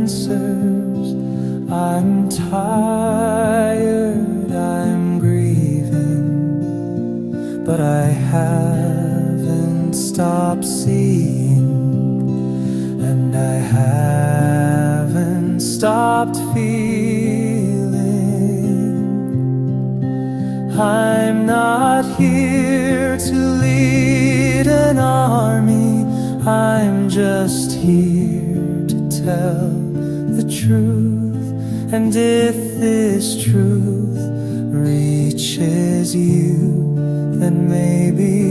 answers. I'm tired, I'm grieving, but I haven't stopped seeing, and I haven't stopped feeling. I'm not here to lead an army, I'm just here to tell the truth. And if this truth reaches you, then maybe